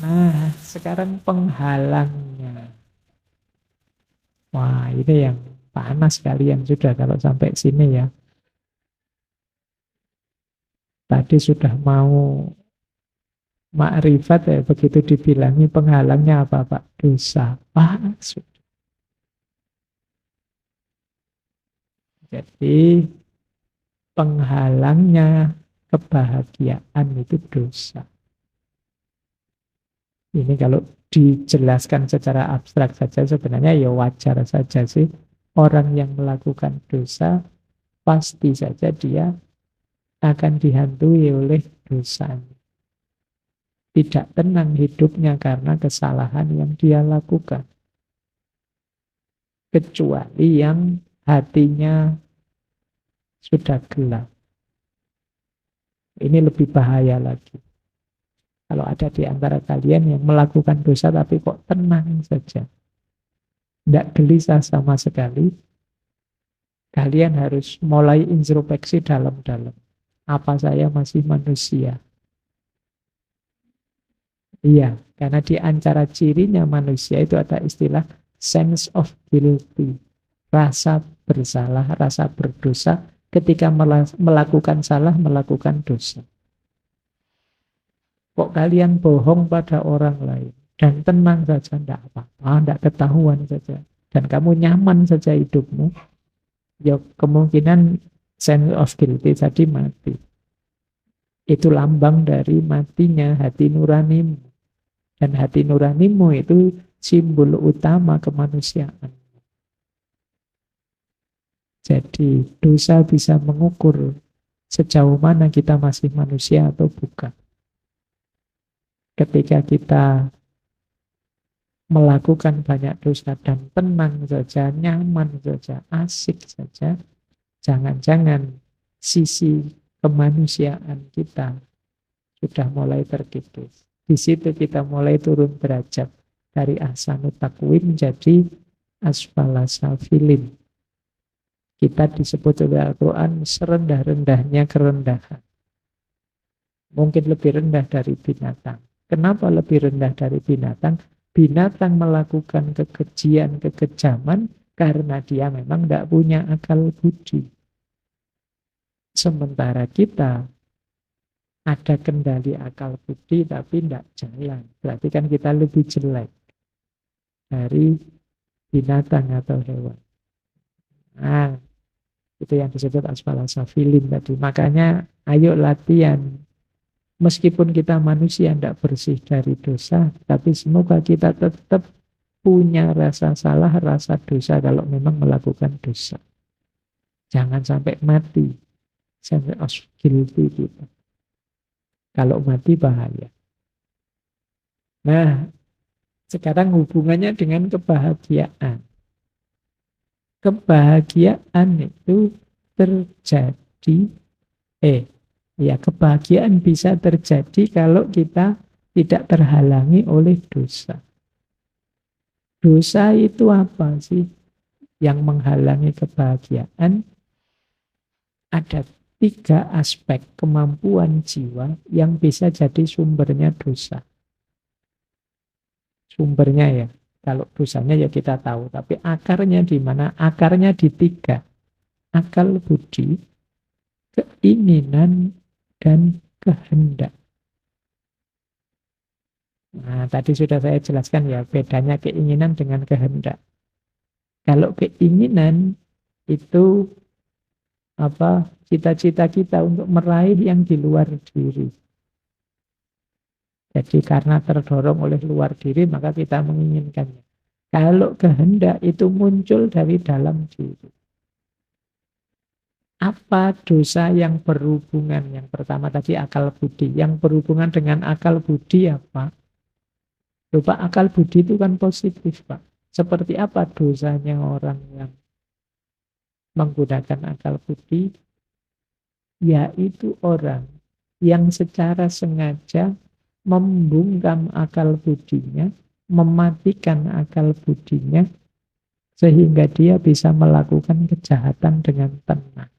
Nah, sekarang penghalangnya. Wah, ini yang panas kalian sudah kalau sampai sini ya. Tadi sudah mau makrifat ya, begitu dibilangi penghalangnya apa Pak? Dosa. Wah, jadi penghalangnya kebahagiaan itu dosa. Ini kalau dijelaskan secara abstrak saja sebenarnya ya wajar saja sih. Orang yang melakukan dosa pasti saja dia akan dihantui oleh dosanya. Tidak tenang hidupnya karena kesalahan yang dia lakukan. Kecuali yang hatinya sudah gelap. Ini lebih bahaya lagi. Kalau ada di antara kalian yang melakukan dosa tapi kok tenang saja, tidak gelisah sama sekali, kalian harus mulai introspeksi dalam-dalam. Apa saya masih manusia? Iya, karena di antara cirinya manusia itu ada istilah sense of guilty. Rasa bersalah, rasa berdosa ketika melakukan salah, melakukan dosa. Kok kalian bohong pada orang lain dan tenang saja, tidak apa-apa, tidak ketahuan saja. Dan kamu nyaman saja hidupmu, ya kemungkinan sense of guilty tadi mati. Itu lambang dari matinya hati nuranimu. Dan hati nuranimu itu simbol utama kemanusiaan. Jadi dosa bisa mengukur sejauh mana kita masih manusia atau bukan. Ketika kita melakukan banyak dosa dan tenang saja, nyaman saja, asik saja, jangan-jangan sisi kemanusiaan kita sudah mulai terkikis. Di situ kita mulai turun derajat dari ahsanut takwim menjadi asfala safilin. Kita disebut oleh Al-Quran serendah-rendahnya kerendahan. Mungkin lebih rendah dari binatang. Kenapa lebih rendah dari binatang? Binatang melakukan kekejian, kekejaman karena dia memang tidak punya akal budi. Sementara kita ada kendali akal budi tapi tidak jalan. Berarti kan kita lebih jelek dari binatang atau hewan. Nah, itu yang disebut asfala safilin tadi. Makanya ayo latihan. Meskipun kita manusia tidak bersih dari dosa, tapi semoga kita tetap punya rasa salah, rasa dosa kalau memang melakukan dosa. Jangan sampai mati. Sampai guilty kita. Kalau mati bahaya. Nah, sekarang hubungannya dengan kebahagiaan. Kebahagiaan itu terjadi, ya kebahagiaan bisa terjadi kalau kita tidak terhalangi oleh dosa. Dosa itu apa sih yang menghalangi kebahagiaan? Ada 3 aspek kemampuan jiwa yang bisa jadi sumbernya dosa. Sumbernya ya, kalau dosanya ya kita tahu, tapi akarnya di mana? Akarnya di 3. Akal budi, keinginan, dan kehendak. Nah, tadi sudah saya jelaskan ya, bedanya keinginan dengan kehendak. Kalau keinginan itu apa? Cita-cita kita untuk meraih yang di luar diri. Jadi karena terdorong oleh luar diri, maka kita menginginkannya. Kalau kehendak itu muncul dari dalam diri. Apa dosa yang berhubungan? Yang pertama tadi akal budi. Yang berhubungan dengan akal budi apa? Lupa akal budi itu kan positif, Pak. Seperti apa dosanya orang yang menggunakan akal budi? Yaitu orang yang secara sengaja membungkam akal budinya, mematikan akal budinya, sehingga dia bisa melakukan kejahatan dengan tenang.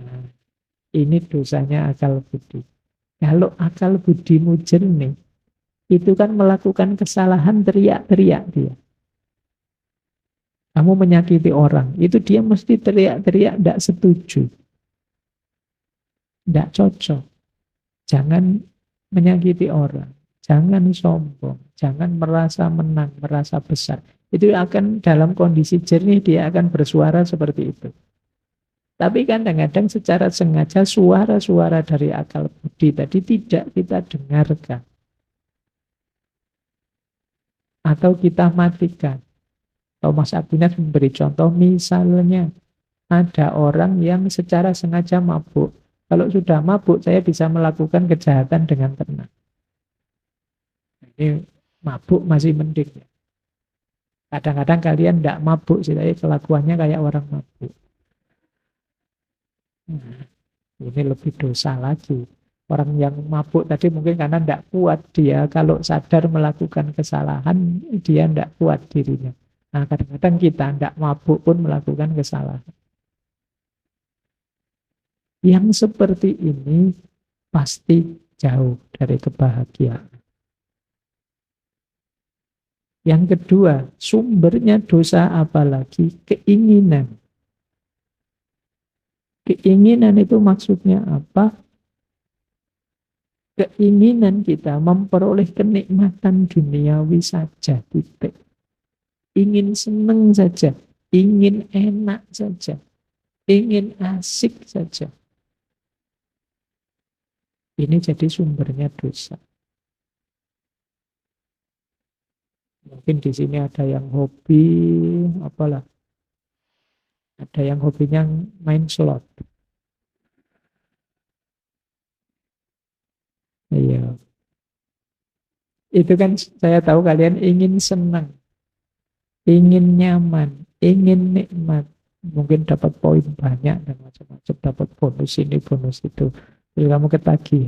Nah, ini dosanya akal budi. Kalau akal budimu jernih, itu kan melakukan kesalahan teriak-teriak dia. Kamu menyakiti orang, itu dia mesti teriak-teriak, tidak setuju, tidak cocok. Jangan menyakiti orang, jangan sombong, jangan merasa menang, merasa besar. Itu akan dalam kondisi jernih dia akan bersuara seperti itu. Tapi kadang-kadang secara sengaja suara-suara dari akal budi tadi tidak kita dengarkan. Atau kita matikan. Thomas Aquinas memberi contoh, misalnya ada orang yang secara sengaja mabuk. Kalau sudah mabuk, saya bisa melakukan kejahatan dengan tenang. Ini mabuk masih mending. Kadang-kadang kalian tidak mabuk, tapi kelakuannya kayak orang mabuk. Nah, ini lebih dosa lagi. Orang yang mabuk tadi mungkin karena tidak kuat dia, kalau sadar melakukan kesalahan, dia tidak kuat dirinya. Nah, kadang-kadang kita tidak mabuk pun melakukan kesalahan. Yang seperti ini pasti jauh dari kebahagiaan. Yang kedua, sumbernya dosa apalagi? Keinginan. Keinginan itu maksudnya apa? Keinginan kita memperoleh kenikmatan duniawi saja, titik. Ingin senang saja, ingin enak saja, ingin asik saja. Ini jadi sumbernya dosa. Mungkin di sini ada yang hobi, apalah. Ada yang hobinya main slot. Iya. Itu kan saya tahu kalian ingin senang, ingin nyaman, ingin nikmat. Mungkin dapat poin banyak dan macam-macam, dapat bonus ini, bonus itu. Jadi kamu ketagih.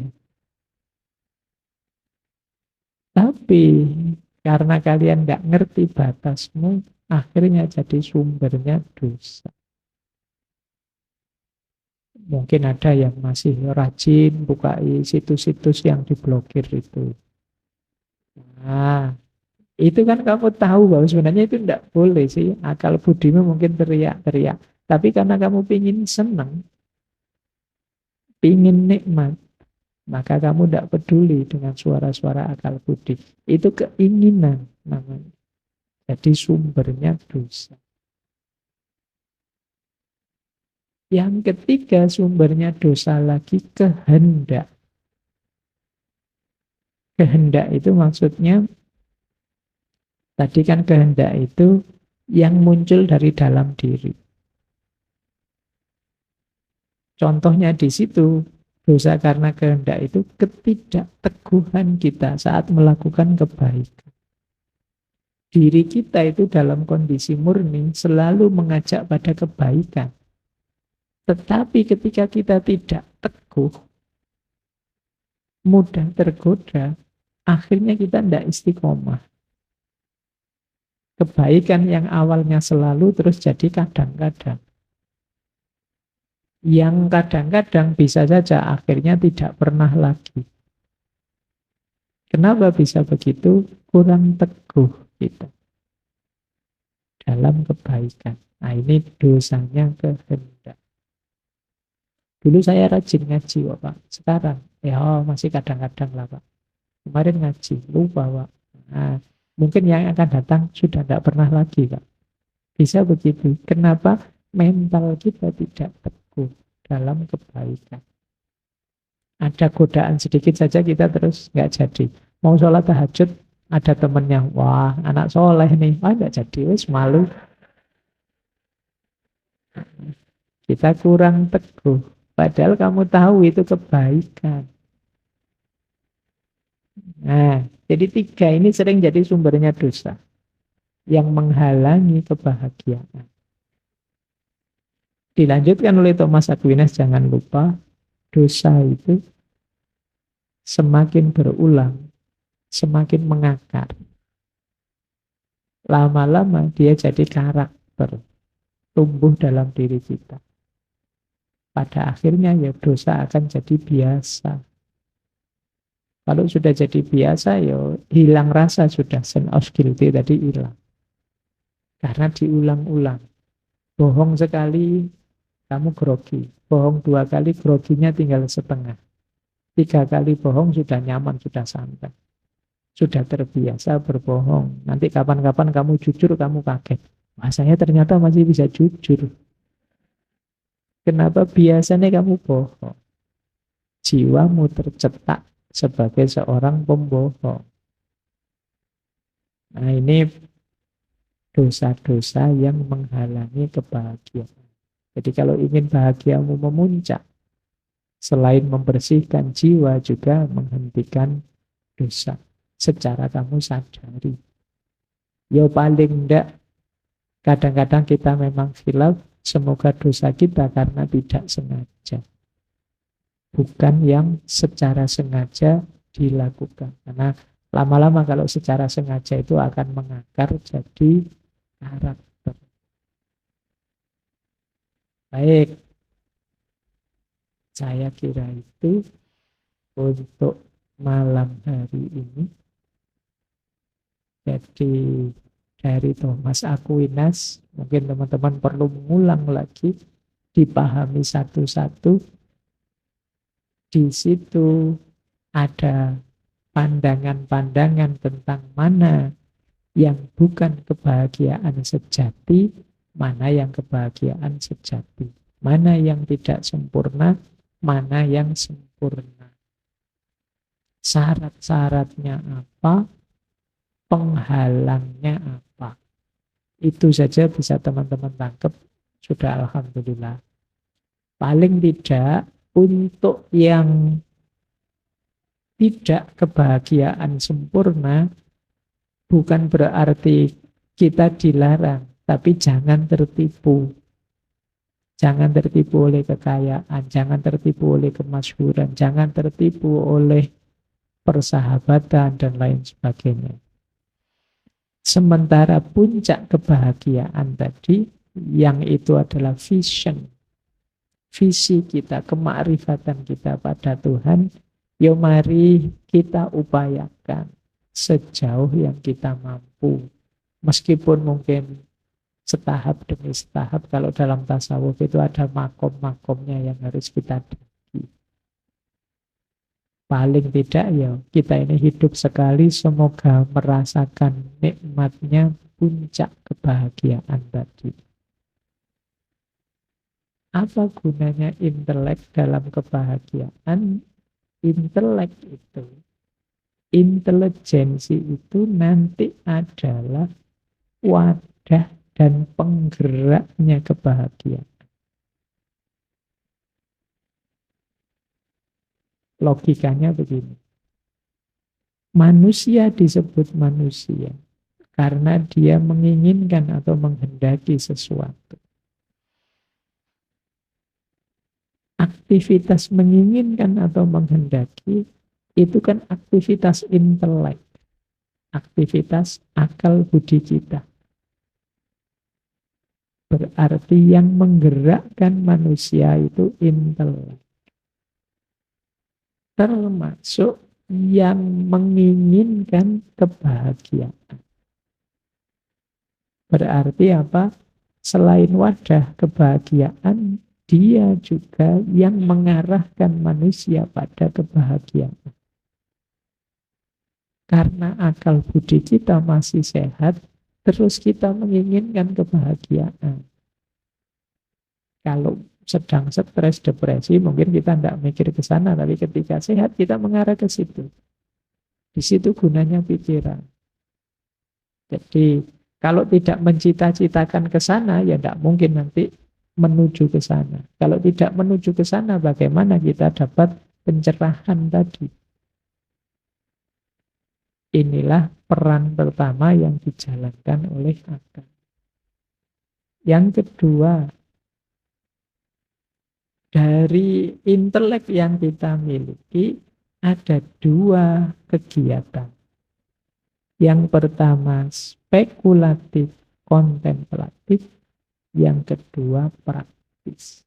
Tapi karena kalian nggak ngerti batasmu, akhirnya jadi sumbernya dosa. Mungkin ada yang masih rajin buka situs-situs yang diblokir itu. Nah, itu kan kamu tahu bahwa sebenarnya itu tidak boleh sih. Akal budimu mungkin teriak-teriak. Tapi karena kamu pingin senang, pingin nikmat, maka kamu tidak peduli dengan suara-suara akal budi. Itu keinginan namanya. Jadi sumbernya dosa. Yang ketiga sumbernya dosa lagi kehendak. Kehendak itu maksudnya, tadi kan kehendak itu yang muncul dari dalam diri. Contohnya di situ, dosa karena kehendak itu ketidakteguhan kita saat melakukan kebaikan. Diri kita itu dalam kondisi murni selalu mengajak pada kebaikan. Tetapi ketika kita tidak teguh, mudah tergoda, akhirnya kita tidak istiqomah. Kebaikan yang awalnya selalu terus jadi kadang-kadang. Yang kadang-kadang bisa saja akhirnya tidak pernah lagi. Kenapa bisa begitu? Kurang teguh kita dalam kebaikan. Nah, ini dosanya kehendak. Dulu saya rajin ngaji kok Pak. Sekarang ya masih kadang-kadang lah Pak. Kemarin ngaji, lupa Pak. Nah, mungkin yang akan datang sudah tidak pernah lagi Pak. Bisa begitu. Kenapa? Mental kita tidak teguh dalam kebaikan. Ada godaan sedikit saja kita terus nggak jadi. Mau sholat tahajud, ada temennya, wah anak soleh nih, wah nggak jadi, wis malu. Kita kurang teguh. Padahal kamu tahu itu kebaikan. Nah, jadi tiga ini sering jadi sumbernya dosa. Yang menghalangi kebahagiaan. Dilanjutkan oleh Thomas Aquinas, jangan lupa, dosa itu semakin berulang, semakin mengakar. Lama-lama dia jadi karakter, tumbuh dalam diri kita. Pada akhirnya ya dosa akan jadi biasa. Kalau sudah jadi biasa, ya hilang rasa sudah, sense of guilty tadi hilang. Karena diulang-ulang. Bohong sekali, kamu grogi. Bohong 2 kali, groginya tinggal setengah. 3 kali bohong sudah nyaman, sudah santai. Sudah terbiasa berbohong. Nanti kapan-kapan kamu jujur, kamu kaget. Wah, saya ternyata masih bisa jujur. Kenapa biasanya kamu bohong? Jiwamu tercetak sebagai seorang pembohong. Nah, ini dosa-dosa yang menghalangi kebahagiaan. Jadi kalau ingin bahagiamu memuncak, selain membersihkan jiwa, juga menghentikan dosa secara kamu sadari. Ya paling enggak, kadang-kadang kita memang khilaf, semoga dosa kita karena tidak sengaja. Bukan yang secara sengaja dilakukan. Karena lama-lama kalau secara sengaja itu akan mengakar jadi karakter. Baik, saya kira itu untuk malam hari ini. Jadi dari Thomas Aquinas, mungkin teman-teman perlu mengulang lagi, dipahami satu-satu. Di situ ada pandangan-pandangan tentang mana yang bukan kebahagiaan sejati, mana yang kebahagiaan sejati, mana yang tidak sempurna, mana yang sempurna. Syarat-syaratnya apa, penghalangnya apa. Itu saja bisa teman-teman tangkap, sudah alhamdulillah. Paling tidak untuk yang tidak kebahagiaan sempurna, bukan berarti kita dilarang, tapi jangan tertipu. Jangan tertipu oleh kekayaan, jangan tertipu oleh kemasyhuran, jangan tertipu oleh persahabatan dan lain sebagainya. Sementara puncak kebahagiaan tadi, yang itu adalah vision, visi kita, kemakrifatan kita pada Tuhan, ya mari kita upayakan sejauh yang kita mampu. Meskipun mungkin setahap demi setahap, kalau dalam tasawuf itu ada makom-makomnya yang harus kita daki. Paling tidak ya kita ini hidup sekali, semoga merasakan nikmatnya puncak kebahagiaan tadi. Apa gunanya intelek dalam kebahagiaan? Intelek itu, intelijensi itu nanti adalah wadah dan penggeraknya kebahagiaan. Logikanya begini. Manusia disebut manusia karena dia menginginkan atau menghendaki sesuatu. Aktivitas menginginkan atau menghendaki itu kan aktivitas intelek, aktivitas akal budi kita. Berarti yang menggerakkan manusia itu intelek. Termasuk yang menginginkan kebahagiaan. Berarti apa? Selain wadah kebahagiaan, dia juga yang mengarahkan manusia pada kebahagiaan. Karena akal budi kita masih sehat, terus kita menginginkan kebahagiaan. Kalau sedang stres, depresi, mungkin kita tidak mikir ke sana, tapi ketika sehat kita mengarah ke situ. Di situ gunanya pikiran. Jadi kalau tidak mencita-citakan ke sana, ya tidak mungkin nanti menuju ke sana. Kalau tidak menuju ke sana, bagaimana kita dapat pencerahan tadi? Inilah peran pertama yang dijalankan oleh akal. Yang kedua, dari intelek yang kita miliki ada 2 kegiatan. Yang pertama spekulatif, kontemplatif. Yang kedua praktis.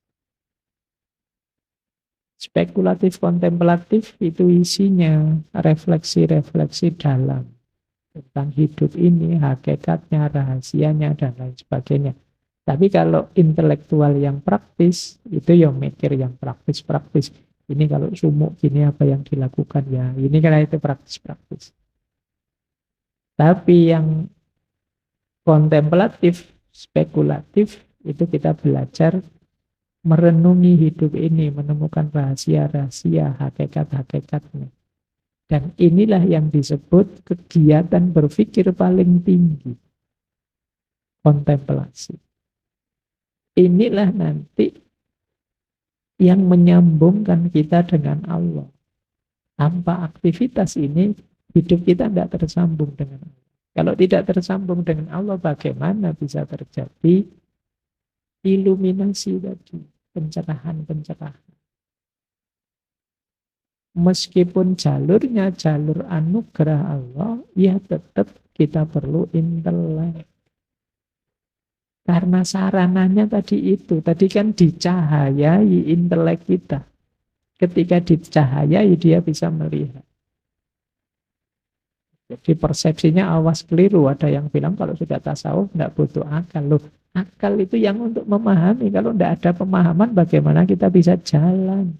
Spekulatif kontemplatif itu isinya refleksi-refleksi dalam tentang hidup ini, hakikatnya, rahasianya, dan lain sebagainya. Tapi kalau intelektual yang praktis, itu yang mikir yang praktis-praktis. Ini kalau sumuk gini apa yang dilakukan ya, ini karena itu praktis-praktis. Tapi yang kontemplatif, spekulatif, itu kita belajar merenungi hidup ini, menemukan rahasia-rahasia, hakikat-hakikatnya. Dan inilah yang disebut kegiatan berpikir paling tinggi, kontemplasi. Inilah nanti yang menyambungkan kita dengan Allah. Tanpa aktivitas ini, hidup kita tidak tersambung dengan Allah. Kalau tidak tersambung dengan Allah, bagaimana bisa terjadi iluminasi tadi, pencerahan-pencerahan. Meskipun jalurnya jalur anugerah Allah, ya tetap kita perlu intelek. Karena sarananya tadi itu, tadi kan dicahayai intelek kita. Ketika dicahayai dia bisa melihat. Jadi persepsinya awas keliru. Ada yang bilang kalau sudah tasawuf tidak butuh akal. Loh, akal itu yang untuk memahami. Kalau tidak ada pemahaman bagaimana kita bisa jalan.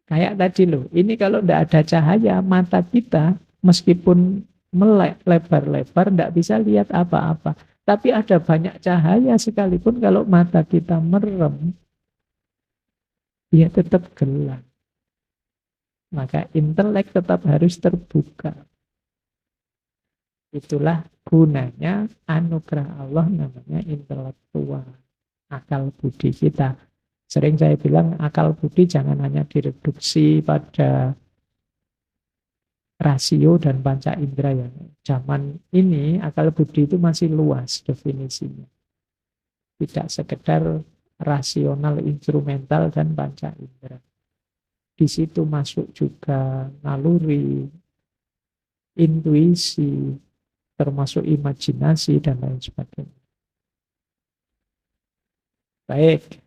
Kayak tadi loh, ini kalau tidak ada cahaya, mata kita meskipun melek lebar-lebar tidak bisa lihat apa-apa. Tapi ada banyak cahaya sekalipun kalau mata kita merem, dia tetap gelap. Maka intelek tetap harus terbuka. Itulah gunanya anugerah Allah namanya intelektual. Akal budi kita. Sering saya bilang akal budi jangan hanya direduksi pada rasio dan panca indera ya. Zaman ini akal budi itu masih luas definisinya. Tidak sekedar rasional, instrumental, dan panca indera. Di situ masuk juga naluri, intuisi, termasuk imajinasi dan lain sebagainya. Baik.